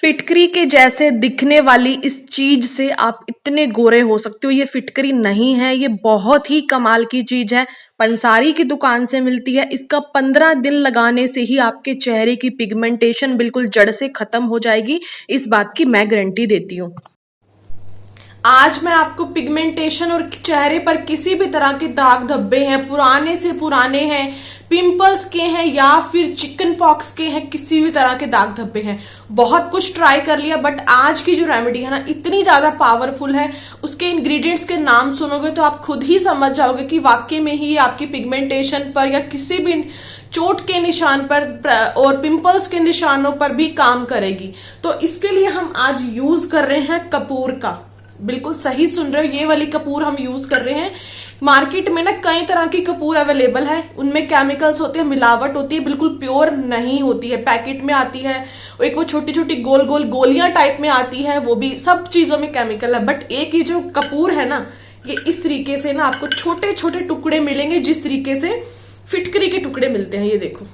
फिटकरी के जैसे दिखने वाली इस चीज से आप इतने गोरे हो सकते हो। ये फिटकरी नहीं है, ये बहुत ही कमाल की चीज है। पंसारी की दुकान से मिलती है। इसका 15 दिन लगाने से ही आपके चेहरे की पिगमेंटेशन बिल्कुल जड़ से खत्म हो जाएगी। इस बात की मैं गारंटी देती हूँ। आज मैं आपको पिगमेंटेशन और चेहरे पर किसी भी तरह के दाग धब्बे हैं, पुराने से पुराने हैं, पिंपल्स के हैं या फिर चिकन पॉक्स के हैं, किसी भी तरह के दाग धब्बे हैं, बहुत कुछ ट्राई कर लिया, बट आज की जो रेमेडी है ना इतनी ज्यादा पावरफुल है। उसके इंग्रेडिएंट्स के नाम सुनोगे तो आप खुद ही समझ जाओगे कि वाकई में ही आपकी पिगमेंटेशन पर या किसी भी चोट के निशान पर और पिंपल्स के निशानों पर भी काम करेगी। तो इसके लिए हम आज यूज कर रहे हैं कपूर का। बिल्कुल सही सुन रहे हो, ये वाली कपूर हम यूज कर रहे हैं। मार्केट में ना कई तरह की कपूर अवेलेबल है, उनमें केमिकल्स होते हैं, मिलावट होती है, बिल्कुल प्योर नहीं होती है। पैकेट में आती है, एक वो छोटी छोटी गोल गोल गोलियां टाइप में आती है, वो भी सब चीजों में केमिकल है। बट एक ये जो कपूर है ना, ये इस तरीके से ना आपको छोटे छोटे टुकड़े मिलेंगे, जिस तरीके से फिटकरी के टुकड़े मिलते हैं। ये देखो,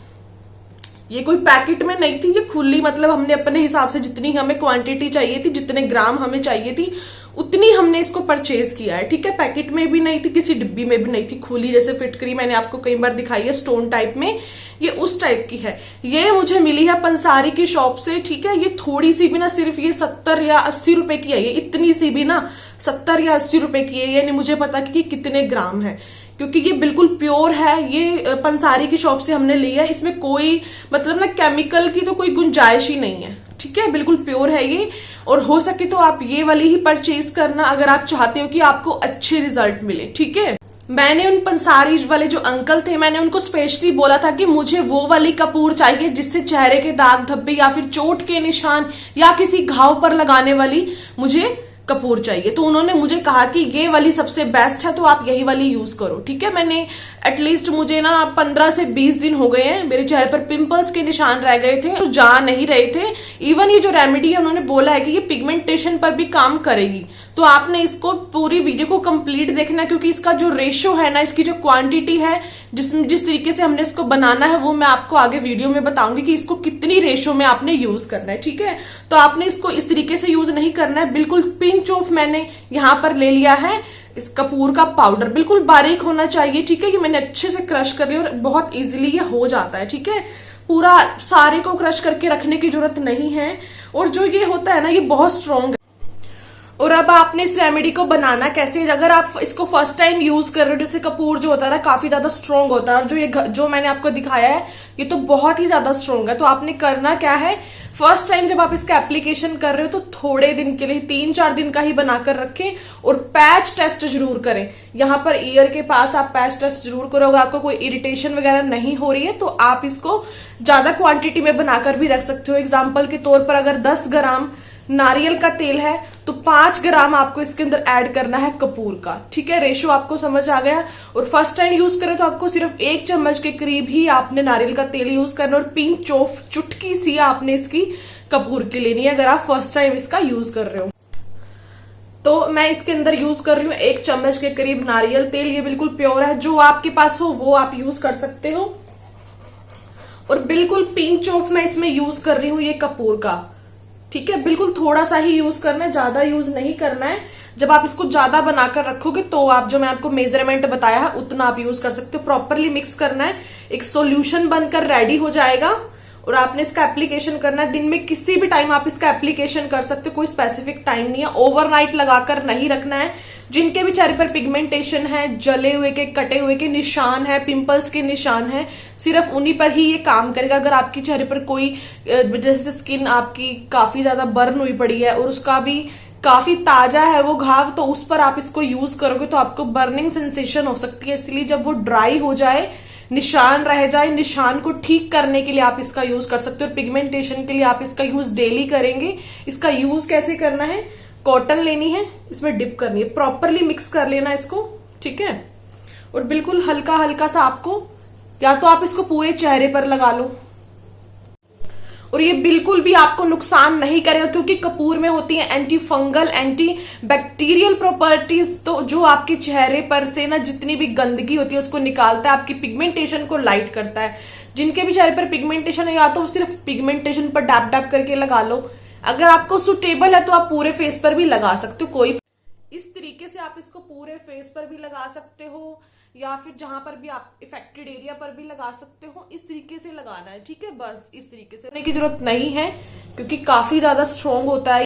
ये कोई पैकेट में नहीं थी, ये खुली, मतलब हमने अपने हिसाब से जितनी हमें क्वांटिटी चाहिए थी, जितने ग्राम हमें चाहिए थी, उतनी हमने इसको परचेज किया है। ठीक है, पैकेट में भी नहीं थी, किसी डिब्बी में भी नहीं थी, खुली जैसे फिटकरी मैंने आपको कई बार दिखाई है स्टोन टाइप में, ये उस टाइप की है। ये मुझे मिली है पंसारी की शॉप से। ठीक है, ये थोड़ी सी भी ना, सिर्फ ये 70 या 80 रुपए की है। ये इतनी सी भी ना 70 या 80 रुपए की है। ये नहीं मुझे पता कि कितने ग्राम है, क्योंकि ये बिल्कुल प्योर है। ये पंसारी की शॉप से हमने लिया है। इसमें कोई मतलब ना केमिकल की तो कोई गुंजाइश ही नहीं है। ठीक है, बिल्कुल प्योर है ये। और हो सके तो आप ये वाली ही परचेज करना अगर आप चाहते हो कि आपको अच्छे रिजल्ट मिले। ठीक है, मैंने उन पंसारी वाले जो अंकल थे, मैंने उनको स्पेशली बोला था कि मुझे वो वाली कपूर चाहिए जिससे चेहरे के दाग धब्बे या फिर चोट के निशान या किसी घाव पर लगाने वाली मुझे कपूर चाहिए। तो उन्होंने मुझे कहा कि ये वाली सबसे बेस्ट है, तो आप यही वाली यूज करो। ठीक है, मैंने एटलीस्ट मुझे ना 15 से 20 दिन हो गए हैं, मेरे चेहरे पर पिंपल्स के निशान रह गए थे, तो जा नहीं रहे थे। इवन ये जो रेमेडी है, उन्होंने बोला है कि ये पिगमेंटेशन पर भी काम करेगी। तो आपने इसको पूरी वीडियो को कंप्लीट देखना, क्योंकि इसका जो रेशो है ना, इसकी जो क्वांटिटी है, जिस तरीके से हमने इसको बनाना है, वो मैं आपको आगे वीडियो में बताऊंगी कि इसको कितनी रेशो में आपने यूज करना है। ठीक है, तो आपने इसको इस तरीके से यूज नहीं करना है। बिल्कुल पिंच ऑफ मैंने यहाँ पर ले लिया है इस कपूर का पाउडर, बिल्कुल बारीक होना चाहिए। ठीक है, ये मैंने अच्छे से क्रश कर लिया और बहुत इजीली ये हो जाता है। ठीक है, पूरा सारे को क्रश करके रखने की जरूरत नहीं है। और जो ये होता है ना, ये बहुत स्ट्रॉन्ग है। और अब आपने इस रेमेडी को बनाना कैसे, अगर आप इसको फर्स्ट टाइम यूज कर रहे हो, जैसे कपूर जो होता है ना काफी ज्यादा स्ट्रॉन्ग होता है, और जो मैंने आपको दिखाया है ये तो बहुत ही ज्यादा स्ट्रॉन्ग है। तो आपने करना क्या है, फर्स्ट टाइम जब आप इसका एप्लीकेशन कर रहे हो तो थोड़े दिन के लिए 3-4 दिन का ही बनाकर रखें, और पैच टेस्ट जरूर करें। यहाँ पर ईयर के पास आप पैच टेस्ट जरूर करो। अगर आपको कोई इरिटेशन वगैरह नहीं हो रही है तो आप इसको ज्यादा क्वांटिटी में बनाकर भी रख सकते हो। एग्जाम्पल के तौर पर अगर 10 ग्राम नारियल का तेल है तो 5 ग्राम आपको इसके अंदर ऐड करना है कपूर का। ठीक है, रेशो आपको समझ आ गया। और फर्स्ट टाइम यूज करें तो आपको सिर्फ 1 चम्मच के करीब ही आपने नारियल का तेल यूज करना, और पिंच ऑफ चुटकी सी आपने इसकी कपूर की लेनी है अगर आप फर्स्ट टाइम इसका यूज कर रहे हो। तो मैं इसके अंदर यूज कर रही हूँ 1 चम्मच के करीब नारियल तेल। ये बिल्कुल प्योर है, जो आपके पास हो वो आप यूज कर सकते हो। और बिल्कुल पिंच ऑफ मैं इसमें यूज कर रही हूँ ये कपूर का। ठीक है, बिल्कुल थोड़ा सा ही यूज करना है, ज्यादा यूज नहीं करना है। जब आप इसको ज्यादा बनाकर रखोगे तो आप जो मैंने आपको मेजरमेंट बताया है उतना आप यूज कर सकते हो। प्रॉपरली मिक्स करना है, एक सॉल्यूशन बनकर रेडी हो जाएगा। और आपने इसका एप्लीकेशन करना है, दिन में किसी भी टाइम आप इसका एप्लीकेशन कर सकते हो, कोई स्पेसिफिक टाइम नहीं है। ओवरनाइट लगाकर नहीं रखना है। जिनके भी चेहरे पर पिगमेंटेशन है, जले हुए के, कटे हुए के निशान है, पिंपल्स के निशान है, सिर्फ उन्हीं पर ही ये काम करेगा। अगर आपके चेहरे पर कोई जैसे स्किन आपकी काफी ज्यादा बर्न हुई पड़ी है और उसका भी काफी ताजा है वो घाव, तो उस पर आप इसको यूज करोगे तो आपको बर्निंग सेंसेशन हो सकती है। इसलिए जब वो ड्राई हो जाए, निशान रह जाए, निशान को ठीक करने के लिए आप इसका यूज कर सकते हो। पिगमेंटेशन के लिए आप इसका यूज डेली करेंगे। इसका यूज कैसे करना है, कॉटन लेनी है, इसमें डिप करनी है, प्रॉपरली मिक्स कर लेना इसको। ठीक है, और बिल्कुल हल्का हल्का सा आपको, या तो आप इसको पूरे चेहरे पर लगा लो, और ये बिल्कुल भी आपको नुकसान नहीं करेगा, क्योंकि कपूर में होती है anti fungal, anti bacterial properties, तो जो आपके चेहरे पर से ना जितनी भी गंदगी होती है उसको निकालता है, आपकी पिगमेंटेशन को लाइट करता है। जिनके भी चेहरे पर पिगमेंटेशन है, या तो सिर्फ पिगमेंटेशन पर डैप डैप करके लगा लो, अगर आपको सुटेबल है तो आप पूरे फेस पर भी लगा सकते हो, कोई इस तरीके से आप इसको पूरे फेस पर भी लगा सकते हो या फिर जहां पर भी आप इफेक्टेड एरिया पर भी लगा सकते हो। इस तरीके से लगाना है, ठीक है। बस इस तरीके से करने की जरूरत नहीं है क्योंकि काफी ज्यादा स्ट्रोंग होता है।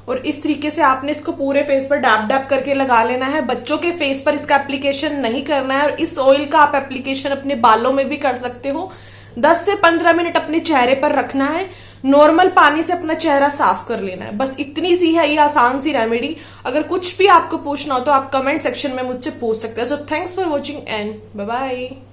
और इस तरीके से आपने इसको पूरे फेस पर डैप डैप करके लगा लेना है। बच्चों के फेस पर इसका एप्लीकेशन नहीं करना है। और इस ऑयल का आप एप्लीकेशन अपने बालों में भी कर सकते हो। 10 से 15 मिनट अपने चेहरे पर रखना है, नॉर्मल पानी से अपना चेहरा साफ कर लेना है। बस इतनी सी है ये आसान सी रेमेडी। अगर कुछ भी आपको पूछना हो तो आप कमेंट सेक्शन में मुझसे पूछ सकते हैं। So thanks for watching and bye bye.